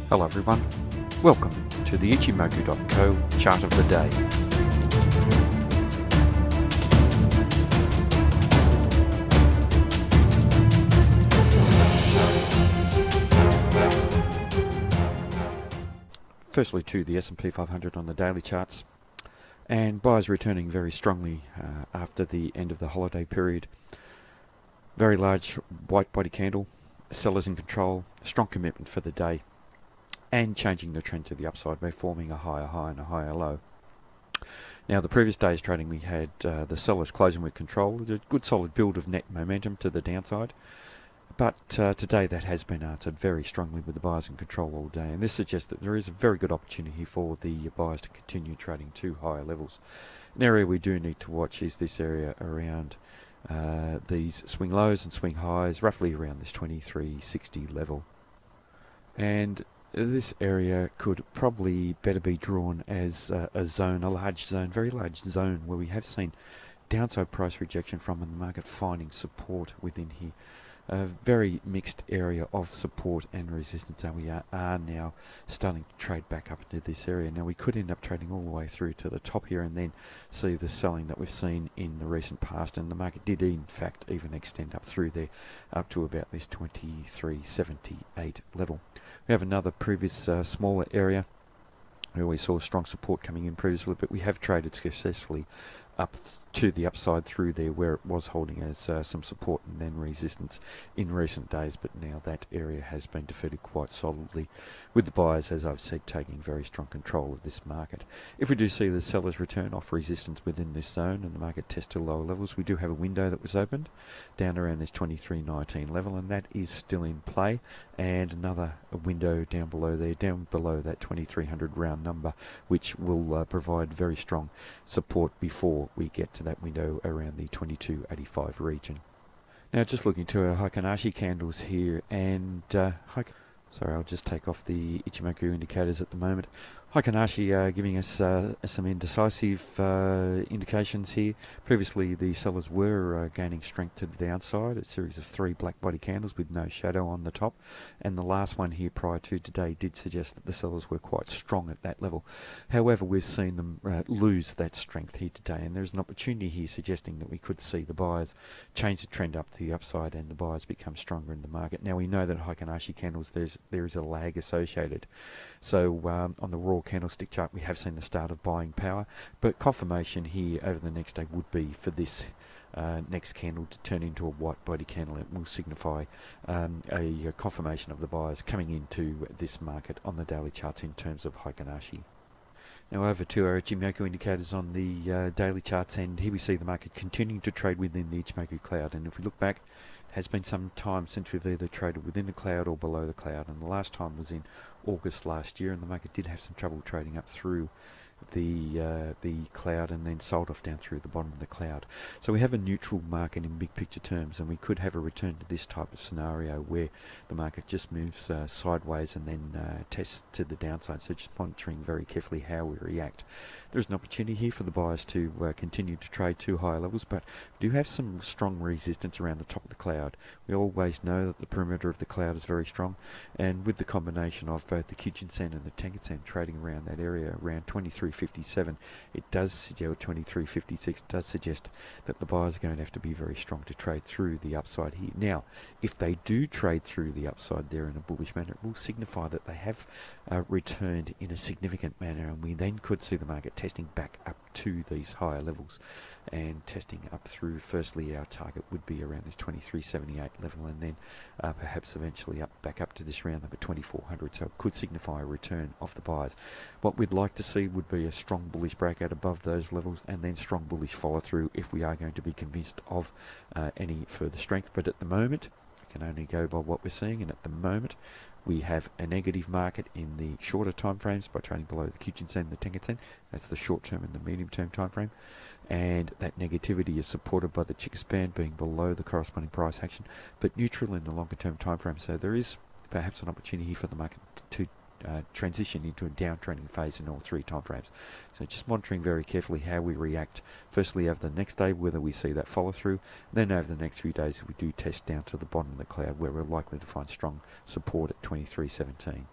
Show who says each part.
Speaker 1: Hello everyone, welcome to the Ichimoku.co chart of the day. Firstly to the S&P 500 on the daily charts, and buyers returning very strongly after the end of the holiday period. Very large white body candle, sellers in control, strong commitment for the day, and changing the trend to the upside by forming a higher high and a higher low. Now, the previous day's trading, we had the sellers closing with control, a good solid build of net momentum to the downside. But today that has been answered very strongly with the buyers in control all day, and this suggests that there is a very good opportunity for the buyers to continue trading to higher levels. An area we do need to watch is this area around these swing lows and swing highs, roughly around this 2360 level. And this area could probably better be drawn as a zone, a large zone, very large zone, where we have seen downside price rejection from and the market finding support within here. A very mixed area of support and resistance, and we are now starting to trade back up into this area. Now, we could end up trading all the way through to the top here and then see the selling that we've seen in the recent past, and the market did in fact even extend up through there up to about this 2378 level. We have another previous smaller area where we saw strong support coming in previously, but we have traded successfully up to the upside through there where it was holding as some support and then resistance in recent days, but now that area has been defeated quite solidly, with the buyers, as I've said, taking very strong control of this market. If we do see the sellers return off resistance within this zone and the market test to lower levels, we do have a window that was opened down around this 2319 level, and that is still in play, and another window down below there, down below that 2300 round number, which will provide very strong support before we get to that window around the 2285 region. Now, just looking to our Heikin-Ashi candles here, and sorry, I'll just take off the Ichimoku indicators at the moment. Heikin-Ashi giving us some indecisive indications here. Previously, the sellers were gaining strength to the downside, a series of 3 black body candles with no shadow on the top, and the last one here prior to today did suggest that the sellers were quite strong at that level. However, we've seen them lose that strength here today, and there's an opportunity here suggesting that we could see the buyers change the trend up to the upside and the buyers become stronger in the market. Now, we know that Heikin-Ashi candles, there is a lag associated. So on the raw candlestick chart, we have seen the start of buying power, but confirmation here over the next day would be for this next candle to turn into a white body candle. It will signify a confirmation of the buyers coming into this market on the daily charts in terms of Heikin-Ashi. Now, over to our Ichimoku indicators on the daily charts, and here we see the market continuing to trade within the Ichimoku cloud. And if we look back, it has been some time since we've either traded within the cloud or below the cloud, and the last time was in August last year, and the market did have some trouble trading up through the cloud and then sold off down through the bottom of the cloud. So we have a neutral market in big picture terms, and we could have a return to this type of scenario where the market just moves sideways and then tests to the downside. So just monitoring very carefully how we react. There's an opportunity here for the buyers to continue to trade to higher levels, but we do have some strong resistance around the top of the cloud. We always know that the perimeter of the cloud is very strong, and with the combination of both the Kijun-sen and the Tenkan-sen trading around that area, around 2357, it does suggest 2356 does suggest that the buyers are going to have to be very strong to trade through the upside here. Now, if they do trade through the upside there in a bullish manner, it will signify that they have returned in a significant manner, and we then could see the market testing back up to these higher levels and testing up through. Firstly, our target would be around this 2378 level, and then perhaps eventually back up to this round number 2400. So it could signify a return of the buyers. What we'd like to see would be a strong bullish breakout above those levels, and then strong bullish follow through if we are going to be convinced of any further strength. But at the moment, I can only go by what we're seeing, and at the moment we have a negative market in the shorter time frames by trading below the Kijun-sen and the Tenkan-sen. That's the short term and the medium term time frame, and that negativity is supported by the Chikou span being below the corresponding price action, but neutral in the longer term time frame. So there is perhaps an opportunity for the market to transition into a downtrending phase in all 3 time frames. So just monitoring very carefully how we react, firstly over the next day, whether we see that follow through, then over the next few days if we do test down to the bottom of the cloud, where we're likely to find strong support at 2317.